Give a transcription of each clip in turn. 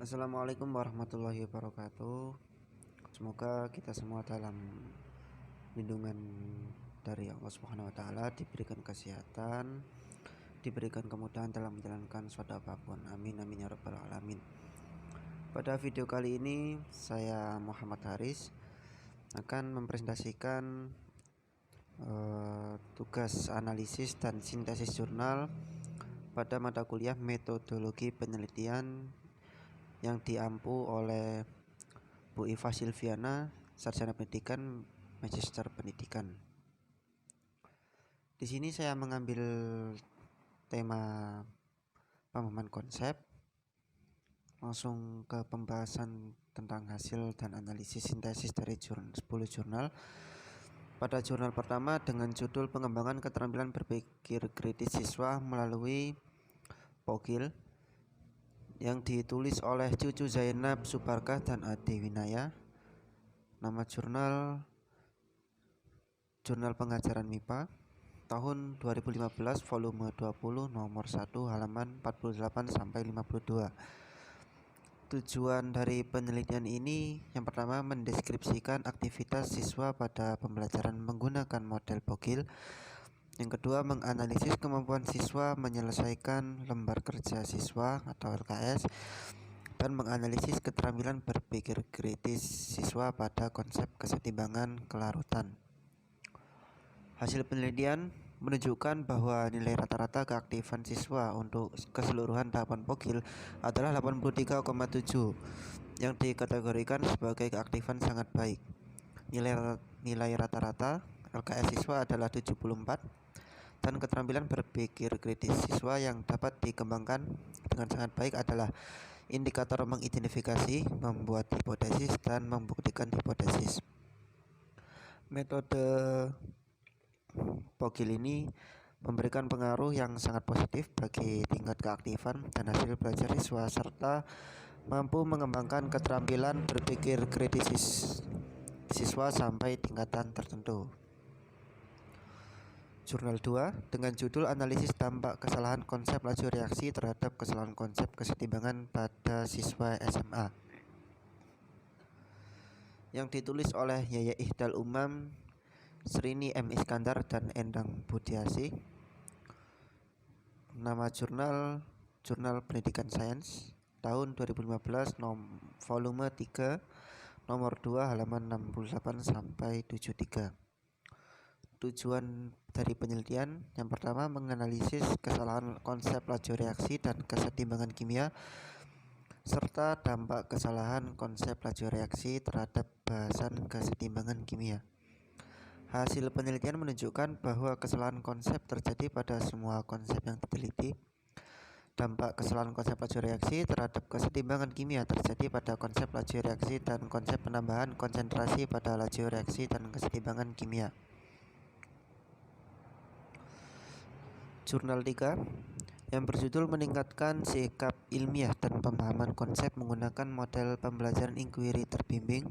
Assalamualaikum warahmatullahi wabarakatuh. Semoga kita semua dalam lindungan dari Allah Subhanahu wa taala, diberikan kesehatan, diberikan kemudahan dalam menjalankan suatu apapun. Amin amin ya rabbal alamin. Pada video kali ini saya Muhammad Haris akan mempresentasikan tugas analisis dan sintesis jurnal pada mata kuliah metodologi penelitian yang diampu oleh Bu Iva Silviana, Sarjana Pendidikan, Magister Pendidikan. Di sini saya mengambil tema pemahaman konsep. Langsung ke pembahasan tentang hasil dan analisis sintesis dari 10 jurnal. Pada jurnal pertama dengan judul Pengembangan Keterampilan Berpikir Kritis Siswa melalui POGIL yang ditulis oleh Cucu Zainab Subarkah dan Ade Winaya. Nama jurnal Jurnal Pengajaran MIPA tahun 2015 volume 20 nomor 1 halaman 48 sampai 52. Tujuan dari penelitian ini yang pertama mendeskripsikan aktivitas siswa pada pembelajaran menggunakan model POGIL. Yang kedua, menganalisis kemampuan siswa menyelesaikan lembar kerja siswa atau LKS dan menganalisis keterampilan berpikir kritis siswa pada konsep kesetimbangan kelarutan. Hasil penelitian menunjukkan bahwa nilai rata-rata keaktifan siswa untuk keseluruhan tahapan POGIL adalah 83,7 yang dikategorikan sebagai keaktifan sangat baik. Nilai rata-rata LKS siswa adalah 74 dan keterampilan berpikir kritis siswa yang dapat dikembangkan dengan sangat baik adalah indikator mengidentifikasi, membuat hipotesis, dan membuktikan hipotesis. Metode POGIL ini memberikan pengaruh yang sangat positif bagi tingkat keaktifan dan hasil belajar siswa serta mampu mengembangkan keterampilan berpikir kritis siswa sampai tingkatan tertentu. Jurnal 2 dengan judul Analisis Dampak Kesalahan Konsep Laju Reaksi terhadap Kesalahan Konsep Kesetimbangan pada Siswa SMA, yang ditulis oleh Yaya Ihdal Umam, Srini M. Iskandar, dan Endang Budiasi. Nama jurnal Jurnal Pendidikan Sains tahun 2015 volume 3 nomor 2 halaman 68 sampai 73. Tujuan dari penelitian yang pertama menganalisis kesalahan konsep laju reaksi dan kesetimbangan kimia serta dampak kesalahan konsep laju reaksi terhadap bahasan kesetimbangan kimia. Hasil penelitian menunjukkan bahwa kesalahan konsep terjadi pada semua konsep yang diteliti. Dampak kesalahan konsep laju reaksi terhadap kesetimbangan kimia terjadi pada konsep laju reaksi dan konsep penambahan konsentrasi pada laju reaksi dan kesetimbangan kimia. Jurnal 3 yang berjudul Meningkatkan Sikap Ilmiah dan Pemahaman Konsep Menggunakan Model Pembelajaran Inquiry Terbimbing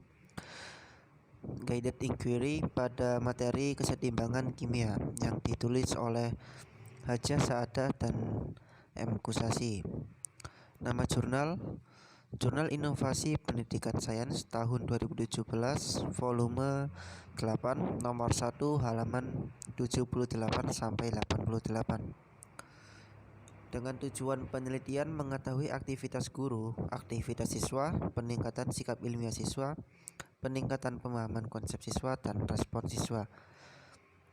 Guided Inquiry pada materi kesetimbangan kimia yang ditulis oleh Hajah Saadah dan M. Kusasi. Nama jurnal Jurnal Inovasi Pendidikan Sains tahun 2017 volume 8 nomor 1 halaman 78 sampai 88. Dengan tujuan penelitian mengetahui aktivitas guru, aktivitas siswa, peningkatan sikap ilmiah siswa, peningkatan pemahaman konsep siswa, dan respon siswa.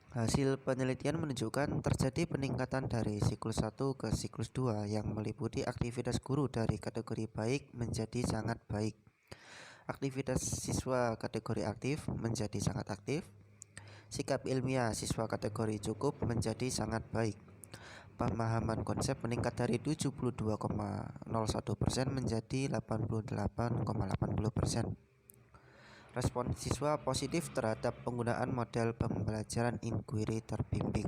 Hasil penelitian menunjukkan terjadi peningkatan dari siklus 1 ke siklus 2 yang meliputi aktivitas guru dari kategori baik menjadi sangat baik, aktivitas siswa kategori aktif menjadi sangat aktif, sikap ilmiah siswa kategori cukup menjadi sangat baik, pemahaman konsep meningkat dari 72,01% menjadi 88,80%. Respon siswa positif terhadap penggunaan model pembelajaran inquiry terbimbing.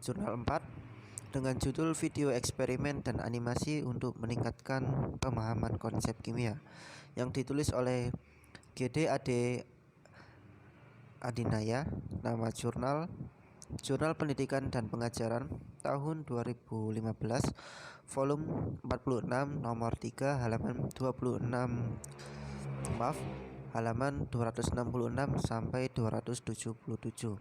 Jurnal 4 dengan judul Video Eksperimen dan Animasi untuk Meningkatkan Pemahaman Konsep Kimia yang ditulis oleh GD Ade Adinaya. Nama jurnal Jurnal Pendidikan dan Pengajaran tahun 2015 volume 46 nomor 3 halaman 266 sampai 277.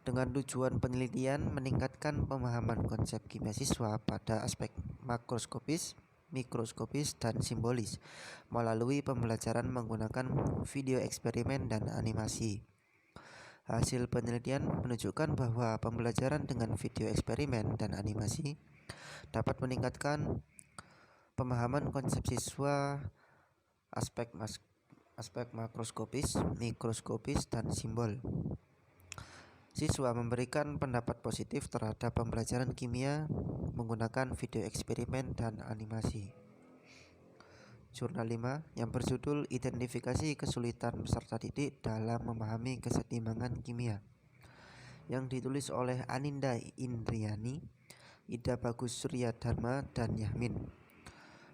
Dengan tujuan penelitian meningkatkan pemahaman konsep kimia siswa pada aspek makroskopis, mikroskopis, dan simbolis melalui pembelajaran menggunakan video eksperimen dan animasi. Hasil penelitian menunjukkan bahwa pembelajaran dengan video eksperimen dan animasi dapat meningkatkan pemahaman konsep siswa aspek makroskopis, mikroskopis, dan simbol. Siswa memberikan pendapat positif terhadap pembelajaran kimia menggunakan video eksperimen dan animasi. Jurnal 5 yang berjudul Identifikasi Kesulitan Peserta Didik dalam Memahami Kesetimbangan Kimia, yang ditulis oleh Aninda Indriani, Ida Bagus Surya Dharma, dan Yahmin.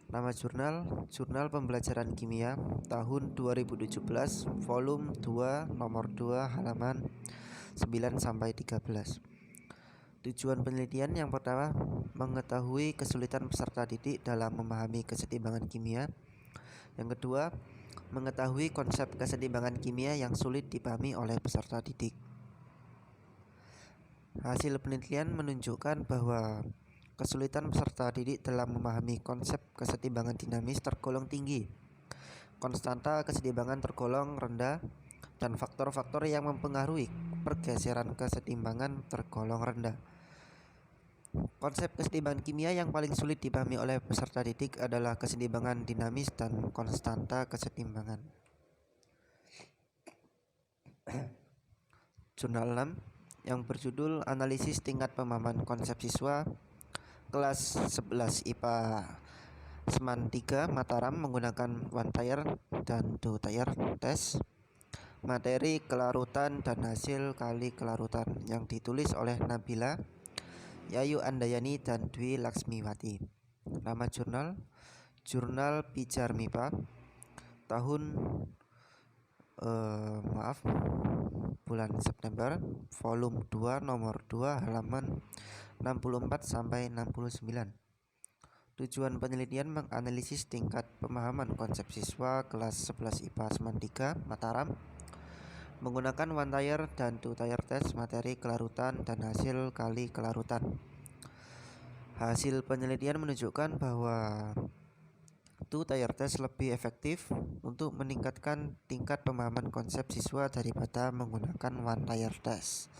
Nama jurnal, Jurnal Pembelajaran Kimia tahun 2017 volume 2 nomor 2 halaman 9 sampai 13. Tujuan penelitian yang pertama, mengetahui kesulitan peserta didik dalam memahami kesetimbangan kimia. Yang kedua, mengetahui konsep kesetimbangan kimia yang sulit dipahami oleh peserta didik. Hasil penelitian menunjukkan bahwa kesulitan peserta didik dalam memahami konsep kesetimbangan dinamis tergolong tinggi, konstanta kesetimbangan tergolong rendah, dan faktor-faktor yang mempengaruhi pergeseran kesetimbangan tergolong rendah. Konsep kesetimbangan kimia yang paling sulit dipahami oleh peserta didik adalah kesetimbangan dinamis dan konstanta kesetimbangan. Jurnal 6 yang berjudul Analisis Tingkat Pemahaman Konsep Siswa kelas 11 IPA Seman 3 Mataram menggunakan one tier dan two tier test. Materi kelarutan dan hasil kali kelarutan yang ditulis oleh Nabila, Yayu Andayani, dan Dwi Laksmiwati. Nama jurnal, Jurnal Pijar MIPA tahun bulan September volume 2 nomor 2 halaman 64 sampai 69. Tujuan penelitian menganalisis tingkat pemahaman konsep siswa kelas 11 IPA Seman 3 Mataram menggunakan one tier dan two tier test materi kelarutan dan hasil kali kelarutan. Hasil penelitian menunjukkan bahwa two tier test lebih efektif untuk meningkatkan tingkat pemahaman konsep siswa daripada menggunakan one tier test.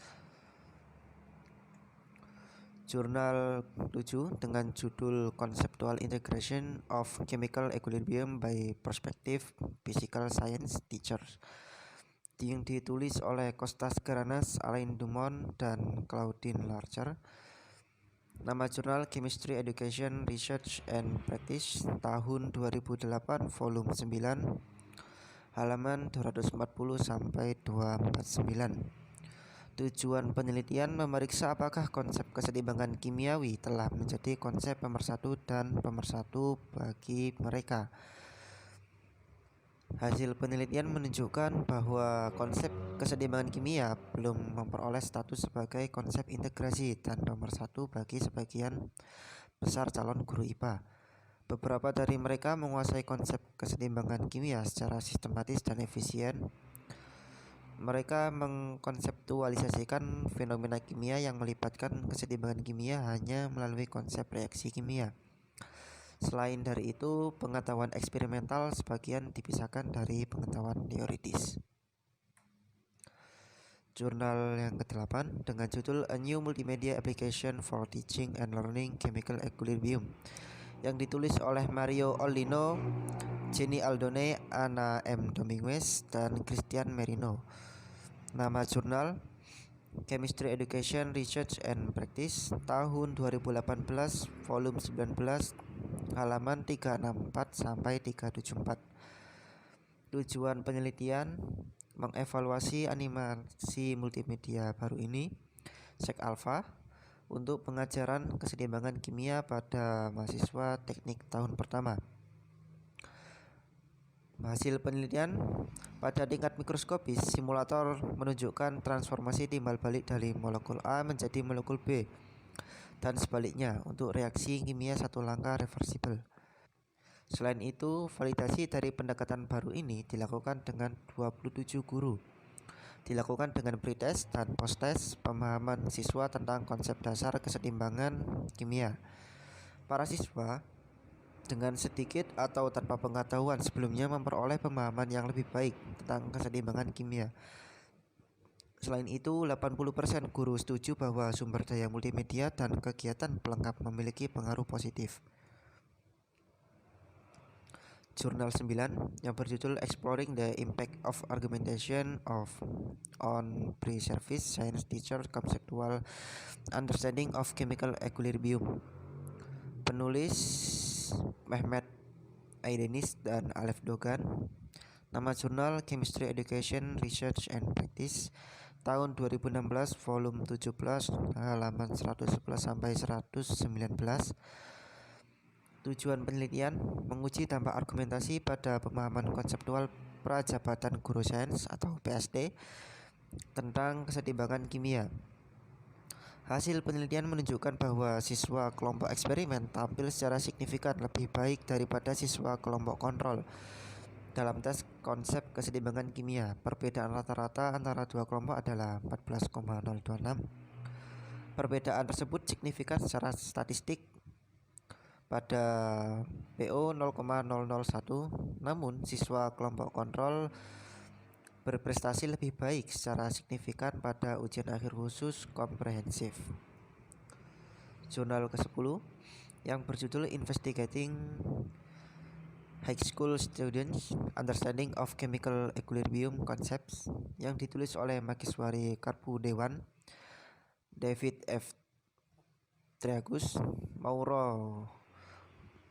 Jurnal 7 dengan judul Conceptual Integration of Chemical Equilibrium by Prospective Physical Science Teachers, yang ditulis oleh Kostas Geranas, Alain Dumont, dan Claudine Larcher. Nama jurnal Chemistry Education Research and Practice tahun 2008 volume 9 halaman 240 sampai 249. Tujuan penelitian memeriksa apakah konsep kesetimbangan kimiawi telah menjadi konsep pemersatu dan pemersatu bagi mereka. Hasil penelitian menunjukkan bahwa konsep kesetimbangan kimia belum memperoleh status sebagai konsep integrasi dan pemersatu bagi sebagian besar calon guru IPA. Beberapa dari mereka menguasai konsep kesetimbangan kimia secara sistematis dan efisien. Mereka mengkonseptualisasikan fenomena kimia yang melibatkan kesetimbangan kimia hanya melalui konsep reaksi kimia. Selain dari itu, pengetahuan eksperimental sebagian dipisahkan dari pengetahuan teoritis. Jurnal yang ke-8 dengan judul A New Multimedia Application for Teaching and Learning Chemical Equilibrium, yang ditulis oleh Mario Ollino, Jenny Aldone, Ana M. Dominguez, dan Christian Merino. Nama jurnal Chemistry Education Research and Practice tahun 2018 volume 19 halaman 364 sampai 374. Tujuan penelitian mengevaluasi animasi multimedia baru ini, Sek Alpha, untuk pengajaran kesetimbangan kimia pada mahasiswa teknik tahun pertama. Hasil penelitian pada tingkat mikroskopis, simulator menunjukkan transformasi timbal balik dari molekul A menjadi molekul B dan sebaliknya untuk reaksi kimia satu langkah reversibel. Selain itu, validasi dari pendekatan baru ini dilakukan dengan 27 guru. Dilakukan dengan pretest dan posttest pemahaman siswa tentang konsep dasar kesetimbangan kimia. Para siswa dengan sedikit atau tanpa pengetahuan sebelumnya memperoleh pemahaman yang lebih baik tentang kesetimbangan kimia. Selain itu, 80% guru setuju bahwa sumber daya multimedia dan kegiatan pelengkap memiliki pengaruh positif. Jurnal 9 yang berjudul Exploring the Impact of Argumentation on Pre-Service Science Teacher Conceptual Understanding of Chemical Equilibrium. Penulis Mehmet Aidenis dan Alef Dogan. Nama jurnal Chemistry Education Research and Practice tahun 2016 volume 17 halaman 111 sampai 119. Tujuan penelitian menguji dampak argumentasi pada pemahaman konseptual prajabatan guru sains atau PST tentang kesetimbangan kimia. Hasil penelitian menunjukkan bahwa siswa kelompok eksperimen tampil secara signifikan lebih baik daripada siswa kelompok kontrol dalam tes konsep kesetimbangan kimia. Perbedaan rata-rata antara dua kelompok adalah 14,026. Perbedaan tersebut signifikan secara statistik pada PO 0,001, namun siswa kelompok kontrol berprestasi lebih baik secara signifikan pada ujian akhir khusus komprehensif. Jurnal ke-10 yang berjudul Investigating High School Students Understanding of Chemical Equilibrium Concepts yang ditulis oleh Magiswari Karpudewan, David F. Triagus, Mauro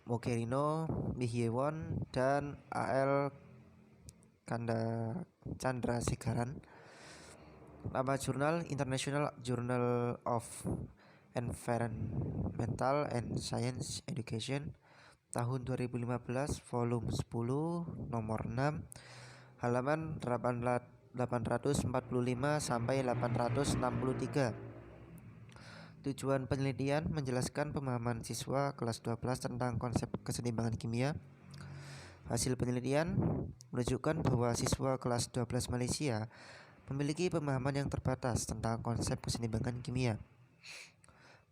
Mogherino, Mihyewon, dan A.L. Chandrasekharan. Nama jurnal International Journal of Environmental and Science Education tahun 2015 volume 10 nomor 6 halaman 845 sampai 863. Tujuan penelitian menjelaskan pemahaman siswa kelas 12 tentang konsep kesetimbangan kimia. Hasil penelitian menunjukkan bahwa siswa kelas 12 Malaysia memiliki pemahaman yang terbatas tentang konsep kesetimbangan kimia.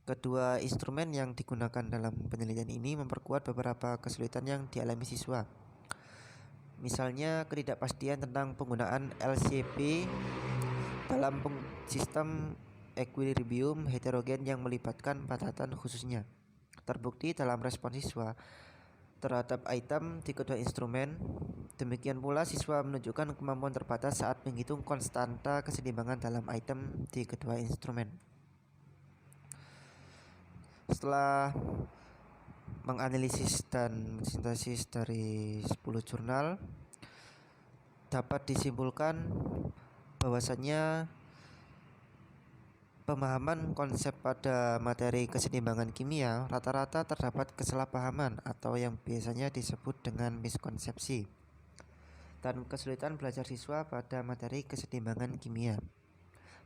Kedua instrumen yang digunakan dalam penelitian ini memperkuat beberapa kesulitan yang dialami siswa. Misalnya ketidakpastian tentang penggunaan LCP dalam sistem equilibrium heterogen yang melibatkan patatan khususnya terbukti dalam respon siswa terhadap item di kedua instrumen. Demikian pula siswa menunjukkan kemampuan terbatas saat menghitung konstanta kesetimbangan dalam item di kedua instrumen. Setelah menganalisis dan sintesis dari 10 jurnal, dapat disimpulkan bahwasannya pemahaman konsep pada materi kesetimbangan kimia rata-rata terdapat kesalahpahaman atau yang biasanya disebut dengan miskonsepsi dan kesulitan belajar siswa pada materi kesetimbangan kimia.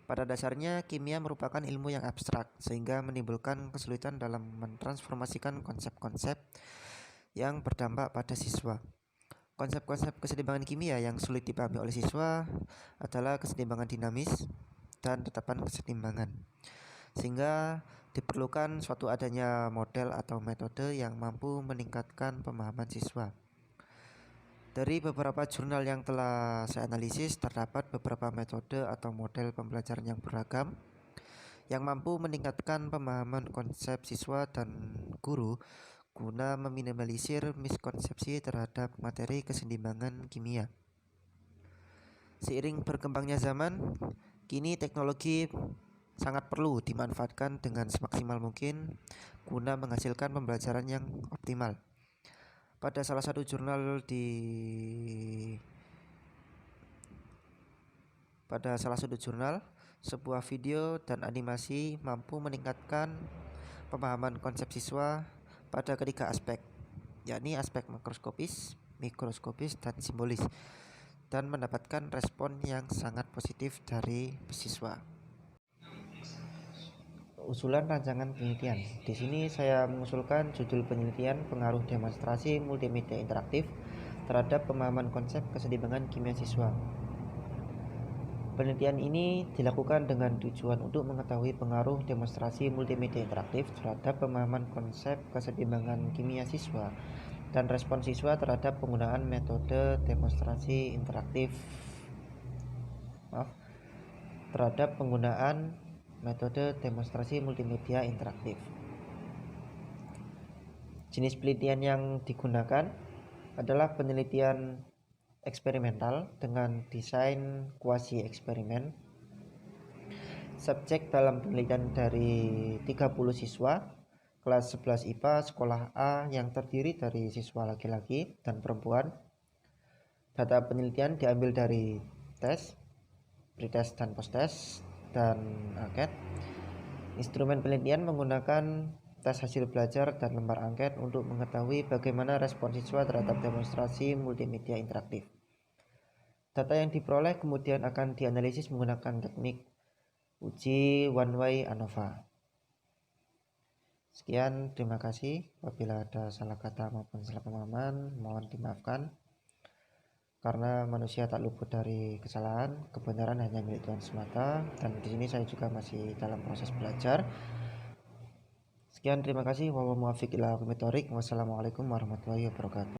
Pada dasarnya, kimia merupakan ilmu yang abstrak sehingga menimbulkan kesulitan dalam mentransformasikan konsep-konsep yang berdampak pada siswa. Konsep-konsep kesetimbangan kimia yang sulit dipahami oleh siswa adalah kesetimbangan dinamis dan tetapan kesetimbangan, sehingga diperlukan suatu adanya model atau metode yang mampu meningkatkan pemahaman siswa. Dari beberapa jurnal yang telah saya analisis, terdapat beberapa metode atau model pembelajaran yang beragam yang mampu meningkatkan pemahaman konsep siswa dan guru guna meminimalisir miskonsepsi terhadap materi kesetimbangan kimia. Seiring berkembangnya zaman, kini teknologi sangat perlu dimanfaatkan dengan semaksimal mungkin guna menghasilkan pembelajaran yang optimal. Pada salah satu jurnal sebuah video dan animasi mampu meningkatkan pemahaman konsep siswa pada ketiga aspek, yakni aspek makroskopis, mikroskopis dan simbolis, dan mendapatkan respon yang sangat positif dari siswa. Usulan rancangan penelitian. Di sini saya mengusulkan judul penelitian pengaruh demonstrasi multimedia interaktif terhadap pemahaman konsep keseimbangan kimia siswa. Penelitian ini dilakukan dengan tujuan untuk mengetahui pengaruh demonstrasi multimedia interaktif terhadap pemahaman konsep keseimbangan kimia siswa dan respon siswa terhadap penggunaan metode demonstrasi interaktif. Terhadap penggunaan metode demonstrasi multimedia interaktif. Jenis penelitian yang digunakan adalah penelitian eksperimental dengan desain kuasi eksperimen. Subjek dalam penelitian dari 30 siswa kelas 11 IPA sekolah A yang terdiri dari siswa laki-laki dan perempuan. Data penelitian diambil dari tes, pretest dan posttest, dan angket. Instrumen penelitian menggunakan tes hasil belajar dan lembar angket untuk mengetahui bagaimana respon siswa terhadap demonstrasi multimedia interaktif. Data yang diperoleh kemudian akan dianalisis menggunakan teknik uji one-way ANOVA. Sekian, terima kasih. Apabila ada salah kata maupun salah pemahaman, mohon dimaafkan. Karena manusia tak luput dari kesalahan, kebenaran hanya milik Tuhan semata, dan di sini saya juga masih dalam proses belajar. Sekian, terima kasih. Wassalamualaikum warahmatullahi wabarakatuh.